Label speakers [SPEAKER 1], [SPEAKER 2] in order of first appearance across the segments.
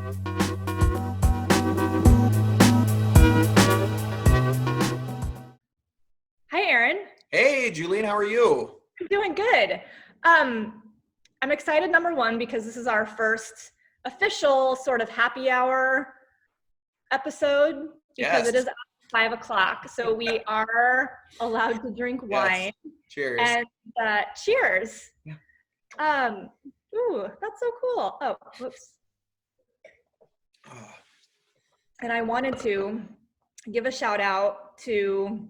[SPEAKER 1] Hi, Erin.
[SPEAKER 2] Hey, Julien, how are you?
[SPEAKER 1] I'm doing good. I'm excited, number one, because this is our first official sort of happy hour episode because it
[SPEAKER 2] Yes.
[SPEAKER 1] is 5 o'clock. So we are allowed to drink
[SPEAKER 2] Yes.
[SPEAKER 1] wine.
[SPEAKER 2] Cheers.
[SPEAKER 1] And cheers.
[SPEAKER 2] Yeah.
[SPEAKER 1] Ooh, that's so cool. Oh, whoops.
[SPEAKER 2] Oh,
[SPEAKER 1] And I wanted to give a shout out to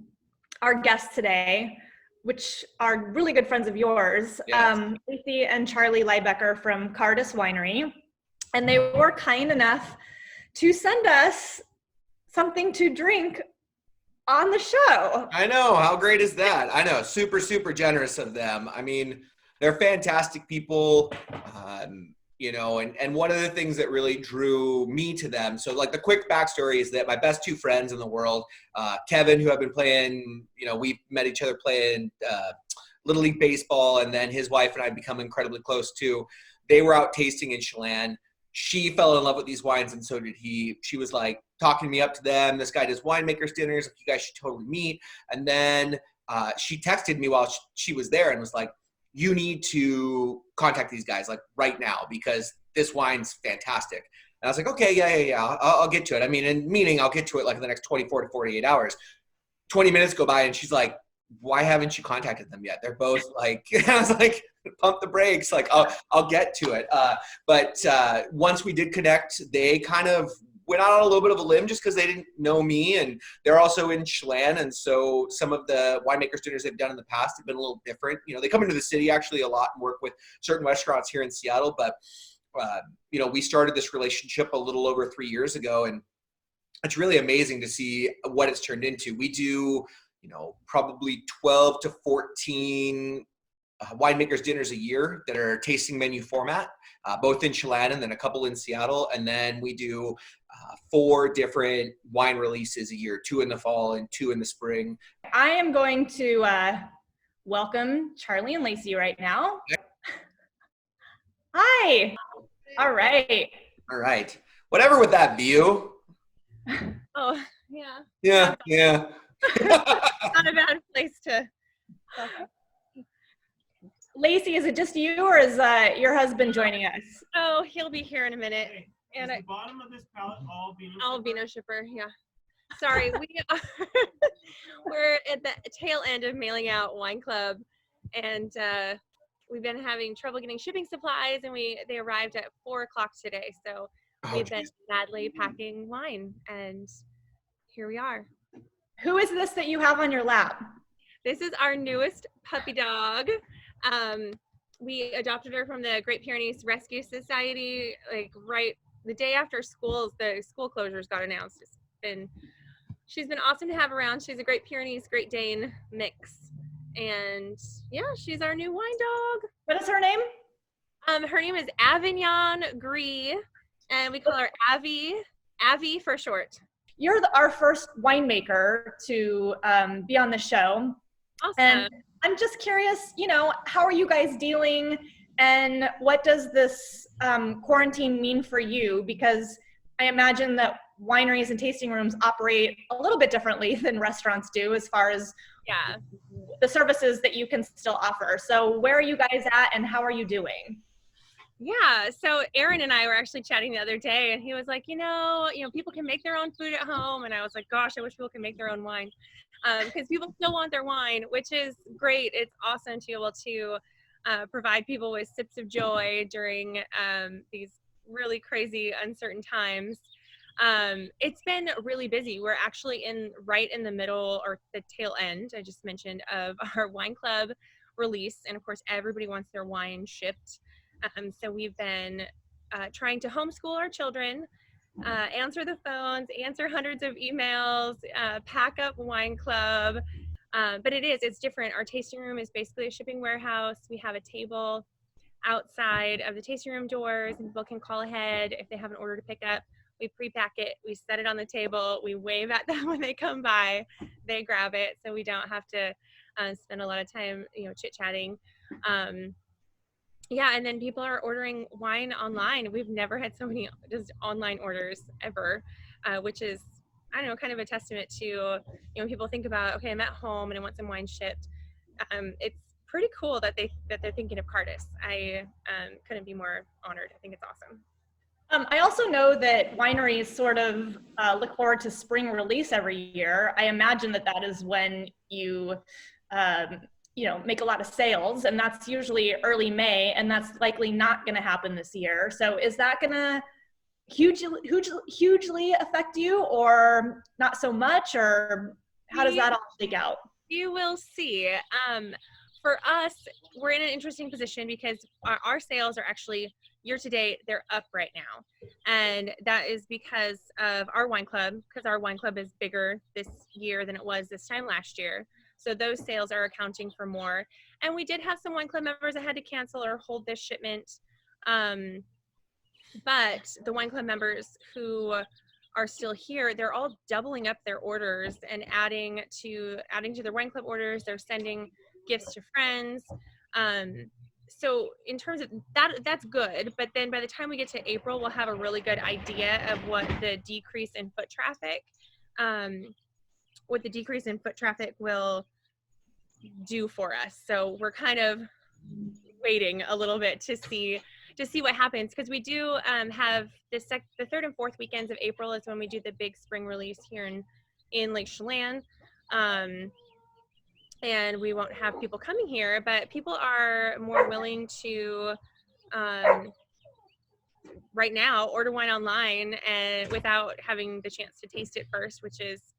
[SPEAKER 1] our guests today, which are really good friends of yours,
[SPEAKER 2] yes.
[SPEAKER 1] Lacey and Charlie Lybecker from Cairdeas Winery. And they were kind enough to send us something to drink on the show.
[SPEAKER 2] I know. How great is that? I know. Super, super generous of them. I mean, they're fantastic people. And one of the things that really drew me to them. So like the quick backstory is that my best two friends in the world, Kevin, who I've been playing, we met each other playing Little League Baseball, and then his wife and I become incredibly close too. They were out tasting in Chelan. She fell in love with these wines, and so did he. She was like talking me up to them. This guy does winemakers dinners. Like, you guys should totally meet. And then she texted me while she was there and was like, you need to contact these guys like right now because this wine's fantastic. And I was like, okay, yeah. I'll get to it. I mean, and meaning I'll get to it like in the next 24 to 48 hours. 20 minutes go by and she's like, why haven't you contacted them yet? They're both like, I was like, pump the brakes. Like, I'll get to it. But once we did connect, they kind of went out on a little bit of a limb just because they didn't know me, and they're also in Chelan, and so some of the winemakers dinners they've done in the past have been a little different. They come into the city actually a lot and work with certain restaurants here in Seattle, but we started this relationship a little over 3 years ago, and it's really amazing to see what it's turned into. We do, probably 12 to 14 winemakers dinners a year that are tasting menu format, both in Chelan and then a couple in Seattle. And then we do 4 different wine releases a year, 2 in the fall and 2 in the spring.
[SPEAKER 1] I am going to welcome Charlie and Lacey right now. Hi. All right.
[SPEAKER 2] All right. Whatever with that view.
[SPEAKER 3] Oh, yeah.
[SPEAKER 2] Yeah.
[SPEAKER 3] Not a bad place to.
[SPEAKER 1] Lacey, is it just you or is your husband joining us?
[SPEAKER 3] Oh, he'll be here in a minute.
[SPEAKER 4] And the bottom of this pallet
[SPEAKER 3] all Vino shipper, yeah. Sorry, we're at the tail end of mailing out Wine Club, and we've been having trouble getting shipping supplies, and they arrived at 4 o'clock today. So we've been madly packing wine, and here we are.
[SPEAKER 1] Who is this that you have on your lap?
[SPEAKER 3] This is our newest puppy dog. We adopted her from the Great Pyrenees Rescue Society, like right the day after the school closures got announced. She's been awesome to have around. She's a Great Pyrenees, Great Dane mix. And yeah, she's our new wine dog.
[SPEAKER 1] What is her name?
[SPEAKER 3] Her name is Avignon Gris, and we call her Avi for short.
[SPEAKER 1] You're our first winemaker to be on the show.
[SPEAKER 3] Awesome.
[SPEAKER 1] And I'm just curious, how are you guys dealing, and what does this quarantine mean for you? Because I imagine that wineries and tasting rooms operate a little bit differently than restaurants do as far as the services that you can still offer. So where are you guys at, and how are you doing?
[SPEAKER 3] Yeah, so Aaron and I were actually chatting the other day, and he was like, people can make their own food at home. And I was like, gosh, I wish people could make their own wine. Because people still want their wine, which is great. It's awesome to be able to provide people with sips of joy during these really crazy, uncertain times. It's been really busy. We're actually right in the middle, or the tail end, I just mentioned, of our wine club release. And of course, everybody wants their wine shipped. So we've been trying to homeschool our children, answer the phones, answer hundreds of emails, pack up wine club. But it's different. Our tasting room is basically a shipping warehouse. We have a table outside of the tasting room doors, and people can call ahead if they have an order to pick up. We pre-pack it, we set it on the table, we wave at them when they come by, they grab it, so we don't have to spend a lot of time, chit-chatting. Yeah, and then people are ordering wine online. We've never had so many just online orders ever, which is, I don't know, kind of a testament to, when people think about, okay, I'm at home and I want some wine shipped. It's pretty cool that they're thinking of Cairdeas. I couldn't be more honored. I think it's awesome.
[SPEAKER 1] I also know that wineries sort of look forward to spring release every year. I imagine that is when you, make a lot of sales, and that's usually early May, and that's likely not going to happen this year. So is that going to hugely affect you, or not so much, or how does that all shake out?
[SPEAKER 3] You will see. For us, we're in an interesting position because our sales are actually year to date, they're up right now. And that is because of our wine club, because our wine club is bigger this year than it was this time last year. So those sales are accounting for more. And we did have some wine club members that had to cancel or hold this shipment. But the wine club members who are still here, they're all doubling up their orders and adding to their wine club orders. They're sending gifts to friends. So in terms of that, that's good. But then by the time we get to April, we'll have a really good idea of what the decrease in foot traffic, will do for us. So we're kind of waiting a little bit to see what happens, because we do have the third and fourth weekends of April is when we do the big spring release here in Lake Chelan. And we won't have people coming here, but people are more willing to right now order wine online and without having the chance to taste it first, which is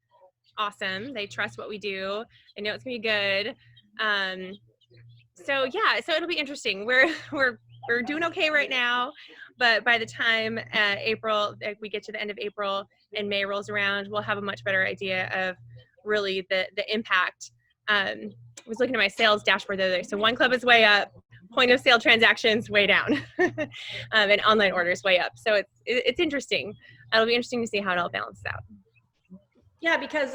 [SPEAKER 3] awesome. They trust what we do. They know it's gonna be good. So it'll be interesting. We're doing okay right now, but by the time April, we get to the end of April and May rolls around, we'll have a much better idea of really the impact. I was looking at my sales dashboard the other day. So wine club is way up, point of sale transactions way down, and online orders way up. So it's interesting. It'll be interesting to see how it all balances out.
[SPEAKER 1] Yeah, because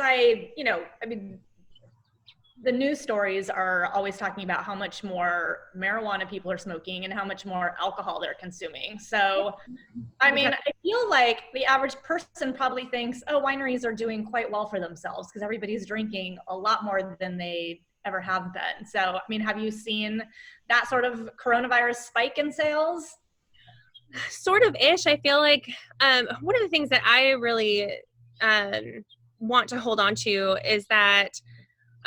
[SPEAKER 1] the news stories are always talking about how much more marijuana people are smoking and how much more alcohol they're consuming. So, I feel like the average person probably thinks, oh, wineries are doing quite well for themselves because everybody's drinking a lot more than they ever have been. So, have you seen that sort of coronavirus spike in sales?
[SPEAKER 3] Sort of ish. I feel like one of the things that I really want to hold on to is that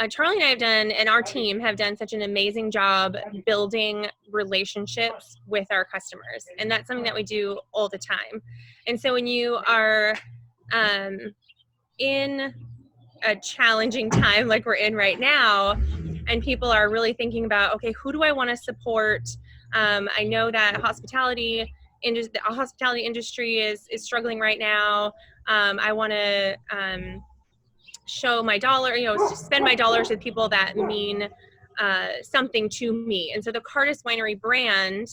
[SPEAKER 3] Charlie and I have done, and our team have done such an amazing job building relationships with our customers. And that's something that we do all the time. And so when you are in a challenging time like we're in right now, and people are really thinking about, okay, who do I want to support? I know that the hospitality industry is struggling right now. I want to show my dollar, spend my dollars with people that mean something to me. And so the Cairdeas Winery brand,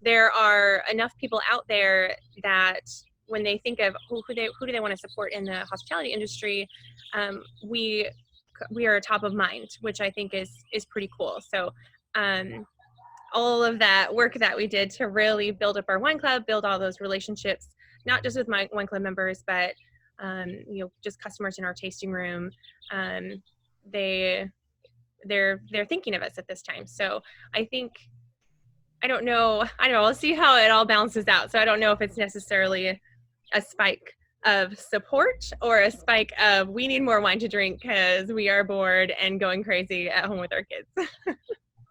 [SPEAKER 3] there are enough people out there that when they think of who do they want to support in the hospitality industry, we are top of mind, which I think is pretty cool. So all of that work that we did to really build up our wine club, build all those relationships, not just with my wine club members, but just customers in our tasting room, they're thinking of us at this time. So I don't know, we'll see how it all balances out. So I don't know if it's necessarily a spike of support or a spike of we need more wine to drink because we are bored and going crazy at home with our kids.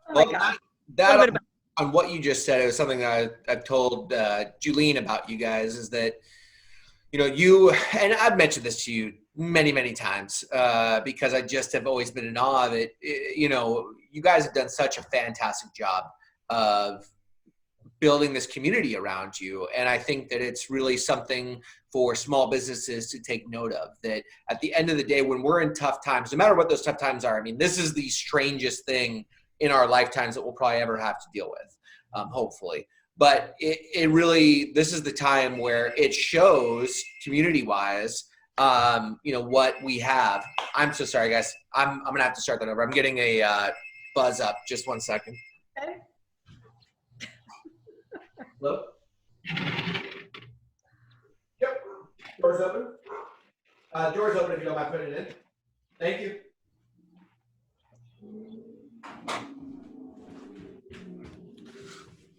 [SPEAKER 1] Oh my God.
[SPEAKER 2] That on what you just said, it was something that I've told Julien about you guys, is that you, and I've mentioned this to you many, many times because I just have always been in awe of it. You guys have done such a fantastic job of building this community around you. And I think that it's really something for small businesses to take note of, that at the end of the day, when we're in tough times, no matter what those tough times are, this is the strangest thing in our lifetimes that we'll probably ever have to deal with, hopefully. But it really, this is the time where it shows community-wise, what we have. I'm so sorry, guys. I'm going to have to start that over. I'm getting a buzz up. Just 1 second.
[SPEAKER 1] Okay.
[SPEAKER 2] Hello? Yep. Door's open. Door's open if you don't mind putting it in. Thank you.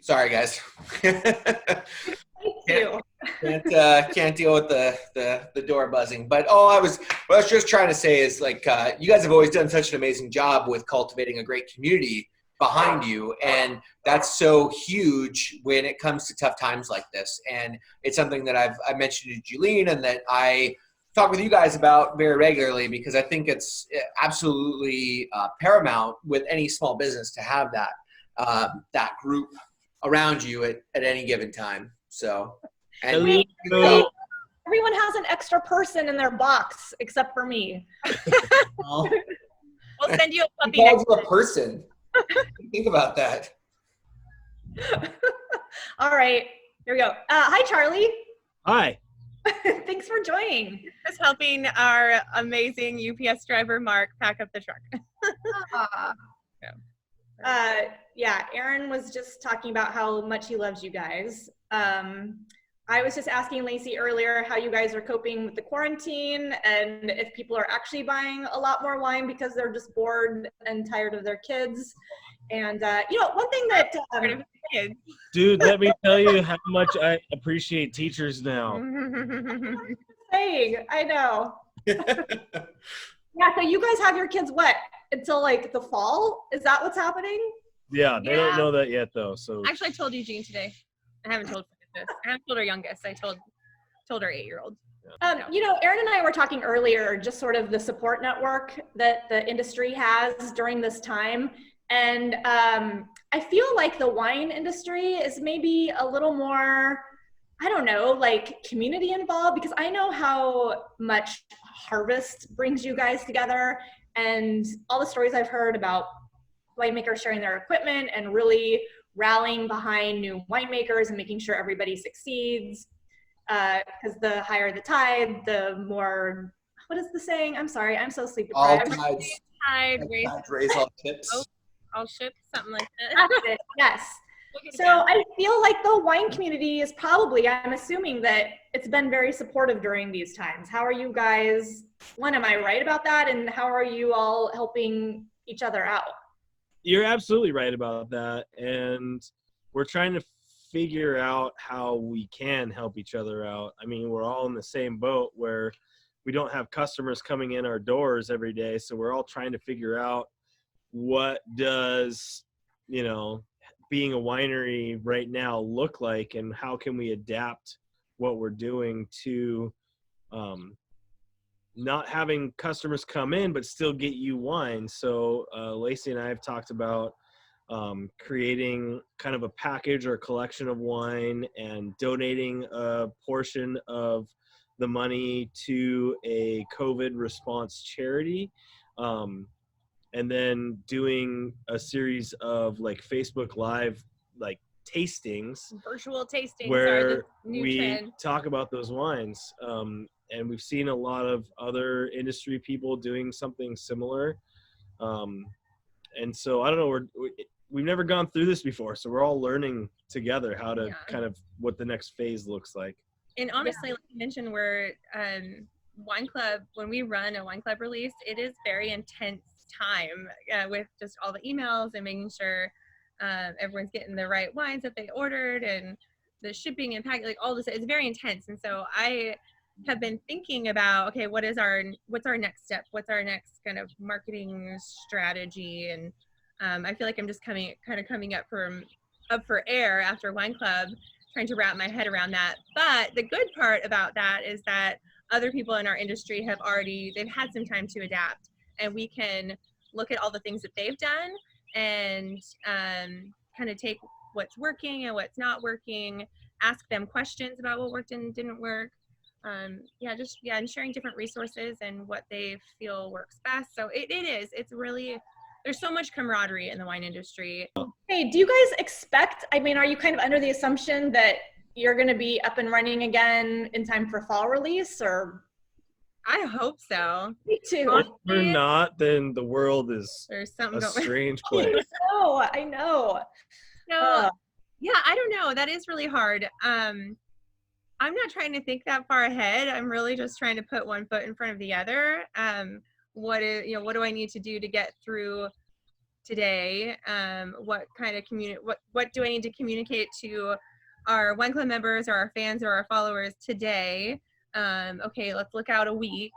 [SPEAKER 2] Sorry, guys.
[SPEAKER 1] Thank you.
[SPEAKER 2] Can't deal with the door buzzing. But what I was just trying to say is, like, you guys have always done such an amazing job with cultivating a great community behind you, and that's so huge when it comes to tough times like this. And it's something that I mentioned to Julien and that I talk with you guys about very regularly, because I think it's absolutely paramount with any small business to have that group around you at any given time. So, and
[SPEAKER 1] Everyone has an extra person in their box except for me.
[SPEAKER 3] We'll send you a puppy.
[SPEAKER 2] He calls you a person. Think about that.
[SPEAKER 1] All right, here we go. Hi, Charlie.
[SPEAKER 5] Hi.
[SPEAKER 1] Thanks for joining.
[SPEAKER 3] Just helping our amazing UPS driver, Mark, pack up the truck.
[SPEAKER 1] Yeah, Aaron was just talking about how much he loves you guys. I was just asking Lacey earlier how you guys are coping with the quarantine, and if people are actually buying a lot more wine because they're just bored and tired of their kids. And one thing that
[SPEAKER 5] Dude, let me tell you how much I appreciate teachers now.
[SPEAKER 1] saying, I know. Yeah, so you guys have your kids what, until like the fall? Is that what's happening?
[SPEAKER 5] Yeah, they don't know that yet though. So
[SPEAKER 3] Actually, I told Eugene today. I haven't told this. I haven't told our youngest. I told our 8-year-old.
[SPEAKER 1] Aaron and I were talking earlier, just sort of the support network that the industry has during this time. And I feel like the wine industry is maybe a little more, I don't know, like community involved, because I know how much harvest brings you guys together, and all the stories I've heard about winemakers sharing their equipment and really rallying behind new winemakers and making sure everybody succeeds. Because the higher the tide, the more, what is the saying? I'm sorry, I'm so sleep deprived.
[SPEAKER 3] Tide
[SPEAKER 2] raise all tips.
[SPEAKER 3] Oh, I'll ship something like that.
[SPEAKER 1] That's it, yes. So I feel like the wine community is probably, I'm assuming that it's been very supportive during these times. How are you guys, am I right about that? And how are you all helping each other out?
[SPEAKER 5] you're absolutely right about that. And we're trying to figure out how we can help each other out. I mean, we're all in the same boat where we don't have customers coming in our doors every day. So we're all trying to figure out what does, being a winery right now look like, and how can we adapt what we're doing to not having customers come in but still get you wine. So Lacey and I have talked about creating kind of a package or a collection of wine and donating a portion of the money to a COVID response charity. And then doing a series of like Facebook Live, like tastings,
[SPEAKER 3] virtual tastings,
[SPEAKER 5] where we
[SPEAKER 3] trend. Talk
[SPEAKER 5] about those wines. And we've seen a lot of other industry people doing something similar. And so I don't know, we've never gone through this before. So we're all learning together how to kind of what the next phase looks like.
[SPEAKER 3] And honestly, like you mentioned, we're wine club, when we run a wine club release, it is very intense time with just all the emails and making sure everyone's getting the right wines that they ordered, and the shipping and packing, like all this. It's very intense. And so I have been thinking about, okay, what's our next step? What's our next kind of marketing strategy? And I feel like I'm just coming up for air after wine club, trying to wrap my head around that. But the good part about that is that other people in our industry they've had some time to adapt, and we can look at all the things that they've done and kind of take what's working and what's not working, ask them questions about what worked and didn't work. And sharing different resources and what they feel works best. So it's really, there's so much camaraderie in the wine industry.
[SPEAKER 1] Hey, do you guys expect, are you kind of under the assumption that you're going to be up and running again in time for fall release, or?
[SPEAKER 3] I hope so.
[SPEAKER 1] Me too.
[SPEAKER 5] If we're not, then the world is
[SPEAKER 3] There's something
[SPEAKER 5] a
[SPEAKER 3] going
[SPEAKER 5] strange place.
[SPEAKER 1] I know.
[SPEAKER 3] No, Yeah, I don't know. That is really hard. I'm not trying to think that far ahead. I'm really just trying to put one foot in front of the other. What do I need to do to get through today? What kind of what do I need to communicate to our wine club members or our fans or our followers today? Okay, let's look out a week.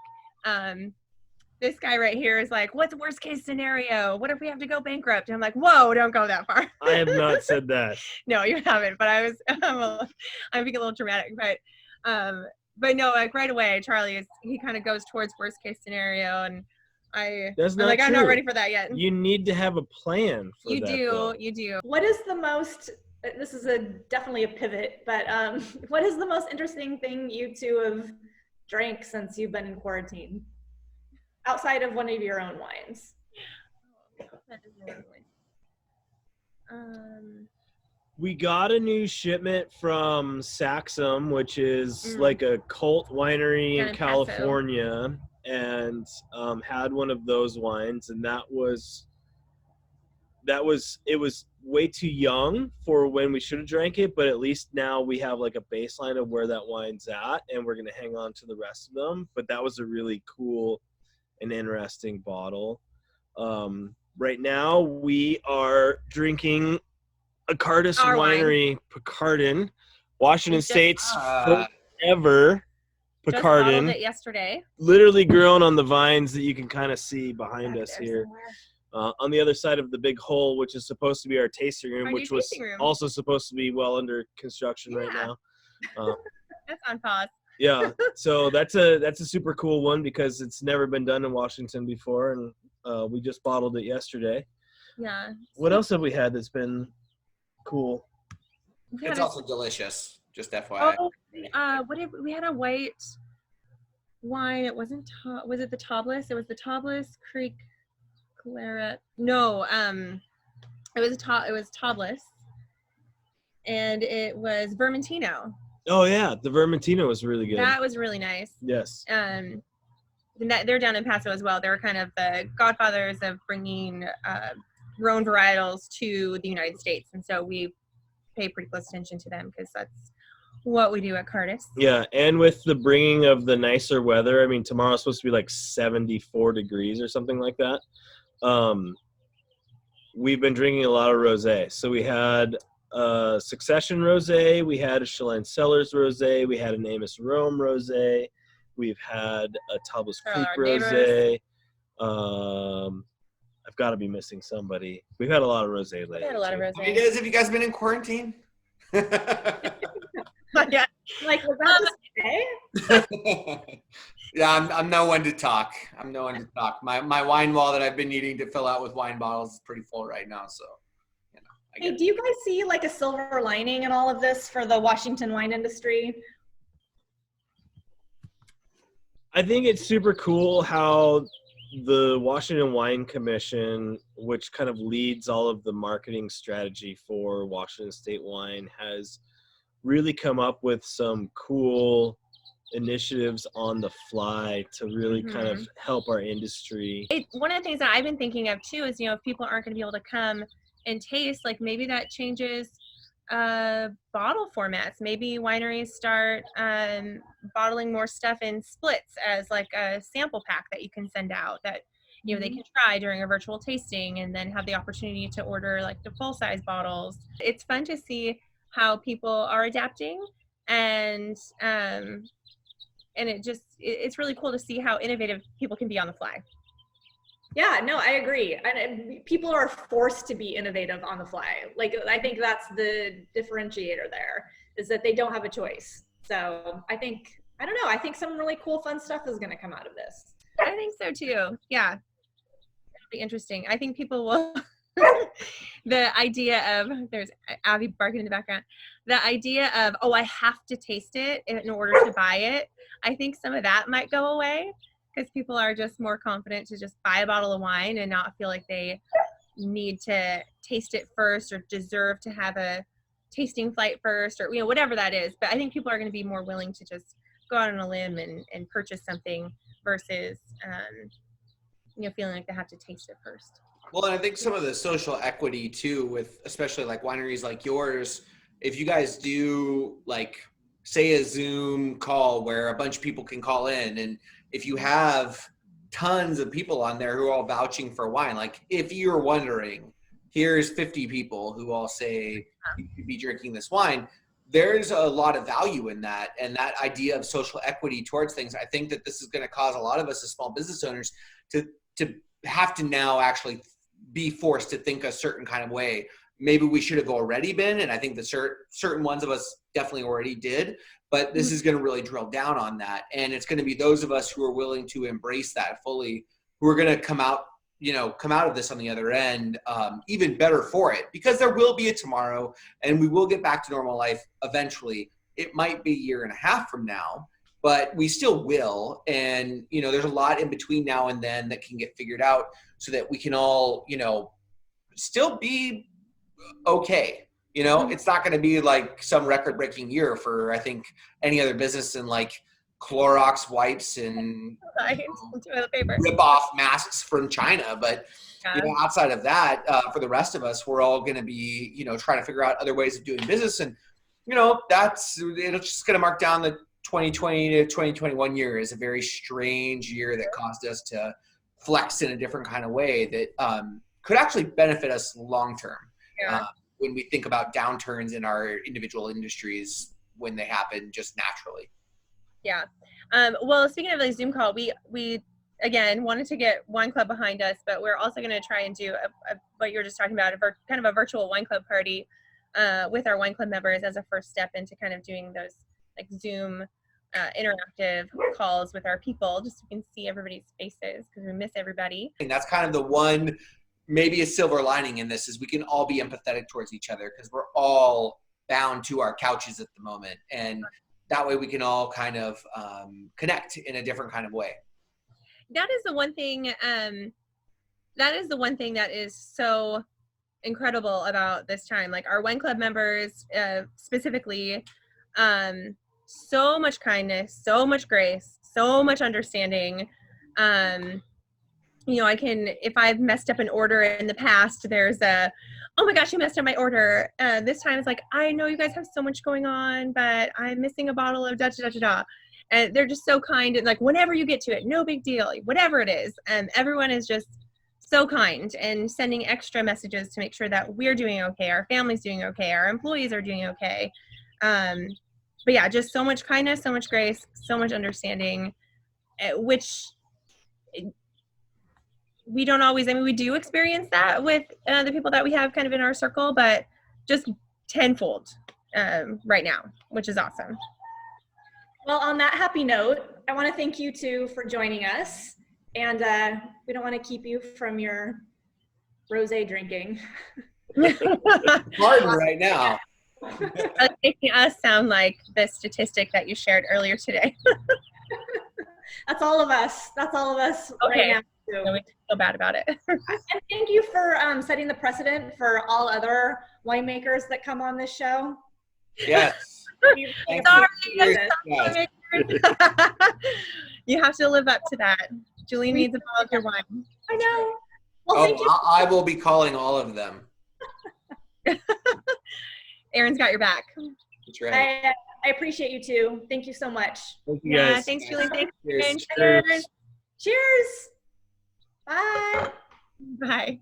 [SPEAKER 3] This guy right here is like, what's the worst case scenario? What if we have to go bankrupt? And I'm like, whoa, don't go that far.
[SPEAKER 5] I have not said that.
[SPEAKER 3] No, you haven't, but I'm being a little dramatic, but no, like right away, he kind of goes towards worst case scenario, and
[SPEAKER 5] That's
[SPEAKER 3] I'm
[SPEAKER 5] not
[SPEAKER 3] like,
[SPEAKER 5] true.
[SPEAKER 3] I'm not ready for that yet.
[SPEAKER 5] You need to have a plan for that.
[SPEAKER 3] You do.
[SPEAKER 1] What is the most, this is definitely a pivot, but what is the most interesting thing you two have drank since you've been in quarantine? Outside of one of your own wines.
[SPEAKER 5] We got a new shipment from Saxum, which is like a cult winery in California, and had one of those wines, and it was way too young for when we should have drank it, but at least now we have like a baseline of where that wine's at, and we're going to hang on to the rest of them. But that was a really cool and interesting bottle. Right now we are drinking a Cairdeas Winery Picardin, Washington State's forever Picardin.
[SPEAKER 3] Just bottled it yesterday.
[SPEAKER 5] Literally grown on the vines that you can kind of see behind us here. On the other side of the big hole, which is supposed to be our tasting room, which was also supposed to be well under construction right now.
[SPEAKER 3] That's on pause.
[SPEAKER 5] Yeah, so that's a super cool one because it's never been done in Washington before, and we just bottled it yesterday.
[SPEAKER 3] Yeah.
[SPEAKER 5] What else have we had that's been cool?
[SPEAKER 2] It's also delicious, just FYI.
[SPEAKER 3] We had a white wine. It wasn't was it the Tobless? It was the Tobless Creek Claret. No, it was Tobless, and it was Vermentino.
[SPEAKER 5] Oh yeah, the Vermentino was really good.
[SPEAKER 3] That was really nice.
[SPEAKER 5] Yes.
[SPEAKER 3] And they're down in Paso as well. They're kind of the godfathers of bringing Rhone varietals to the United States, and so we pay pretty close attention to them because that's what we do at Cairdeas.
[SPEAKER 5] Yeah, and with the bringing of the nicer weather, I mean, tomorrow's supposed to be like 74 degrees or something like that. We've been drinking a lot of rosé. So we had Succession Rosé, we had a Chelan Cellars Rosé, we had an Amos Rome Rosé, we've had a Tobless Creek Rosé. I've got to be missing somebody. We've had a lot of rosé lately.
[SPEAKER 3] We had a lot of rosé.
[SPEAKER 2] Have you guys been in quarantine?
[SPEAKER 3] Yeah.
[SPEAKER 1] Like, was that today?
[SPEAKER 2] Yeah, I'm no one to talk. My wine wall that I've been needing to fill out with wine bottles is pretty full right now, so.
[SPEAKER 1] Hey, do you guys see like a silver lining in all of this for the Washington wine industry?
[SPEAKER 5] I think it's super cool how the Washington Wine Commission, which kind of leads all of the marketing strategy for Washington State wine, has really come up with some cool initiatives on the fly to really kind of help our industry.
[SPEAKER 3] One of the things that I've been thinking of too is, if people aren't going to be able to come and taste, like maybe that changes bottle formats. Maybe wineries start bottling more stuff in splits as like a sample pack that you can send out that they can try during a virtual tasting, and then have the opportunity to order like the full size bottles. It's fun to see how people are adapting, and it's really cool to see how innovative people can be on the fly.
[SPEAKER 1] Yeah, no, I agree. And people are forced to be innovative on the fly. Like, I think that's the differentiator there, is that they don't have a choice. So I think some really cool, fun stuff is going to come out of this.
[SPEAKER 3] I think so too. Yeah. It'll be interesting. I think people will, the idea of, there's Abby barking in the background, the idea of, I have to taste it in order to buy it. I think some of that might go away, because people are just more confident to just buy a bottle of wine and not feel like they need to taste it first or deserve to have a tasting flight first, or whatever that is. But I think people are going to be more willing to just go out on a limb and purchase something versus feeling like they have to taste it first.
[SPEAKER 2] Well, and I think some of the social equity too, with especially like wineries like yours, if you guys do like say a Zoom call where a bunch of people can call in, and if you have tons of people on there who are all vouching for wine, like if you're wondering, here's 50 people who all say you should be drinking this wine, there's a lot of value in that. And that idea of social equity towards things, I think that this is going to cause a lot of us as small business owners to have to now actually be forced to think a certain kind of way. Maybe we should have already been, and I think that certain ones of us definitely already did, but this is going to really drill down on that. And it's going to be those of us who are willing to embrace that fully, who are going to come out of this on the other end, even better for it, because there will be a tomorrow and we will get back to normal life eventually. It might be a year and a half from now, but we still will. And, there's a lot in between now and then that can get figured out so that we can all, still be okay. It's not going to be like some record-breaking year for, I think, any other business in like Clorox wipes and
[SPEAKER 3] toilet paper,
[SPEAKER 2] rip-off masks from China. But outside of that, for the rest of us, we're all going to be, trying to figure out other ways of doing business. And, it's just going to mark down the 2020 to 2021 year is a very strange year that caused us to flex in a different kind of way that could actually benefit us long-term. When we think about downturns in our individual industries when they happen just naturally.
[SPEAKER 3] Yeah. Well, speaking of the Zoom call, we again wanted to get Wine Club behind us, but we're also going to try and do what you were just talking about, kind of a virtual Wine Club party with our Wine Club members as a first step into kind of doing those like Zoom interactive calls with our people, just so we can see everybody's faces because we miss everybody.
[SPEAKER 2] And that's kind of the one, maybe a silver lining in this, is we can all be empathetic towards each other because we're all bound to our couches at the moment. And that way we can all kind of connect in a different kind of way.
[SPEAKER 3] That is the one thing, that is so incredible about this time. Like our Wine Club members specifically, so much kindness, so much grace, so much understanding. If I've messed up an order in the past, there's oh my gosh, you messed up my order. This time it's like, I know you guys have so much going on, but I'm missing a bottle of da-da-da-da-da. And they're just so kind. And like, whenever you get to it, no big deal, whatever it is. And everyone is just so kind and sending extra messages to make sure that we're doing okay, our family's doing okay, our employees are doing okay. But yeah, just so much kindness, so much grace, so much understanding, which we don't always, we do experience that with the people that we have kind of in our circle, but just tenfold right now, which is awesome.
[SPEAKER 1] Well, on that happy note, I want to thank you two for joining us. And we don't want to keep you from your rosé drinking.
[SPEAKER 2] Pardon right now.
[SPEAKER 3] Making us sound like the statistic that you shared earlier today.
[SPEAKER 1] That's all of us. That's all of us.
[SPEAKER 3] Okay.
[SPEAKER 1] Right now.
[SPEAKER 3] No, we feel bad about it.
[SPEAKER 1] And thank you for setting the precedent for all other winemakers that come on this show.
[SPEAKER 2] Yes.
[SPEAKER 3] Sorry,
[SPEAKER 2] Yes.
[SPEAKER 3] You have to live up to that. Julien needs a bottle of your wine.
[SPEAKER 1] I know. Well, thank you.
[SPEAKER 2] I will be calling all of them.
[SPEAKER 3] Aaron's got your back.
[SPEAKER 2] That's right.
[SPEAKER 1] I appreciate you too. Thank you so much.
[SPEAKER 5] Thank you
[SPEAKER 3] Yeah,
[SPEAKER 5] guys.
[SPEAKER 3] thanks, Julien. Thanks,
[SPEAKER 2] Cheers.
[SPEAKER 3] Aaron. Cheers.
[SPEAKER 1] Cheers. Bye.
[SPEAKER 3] Bye.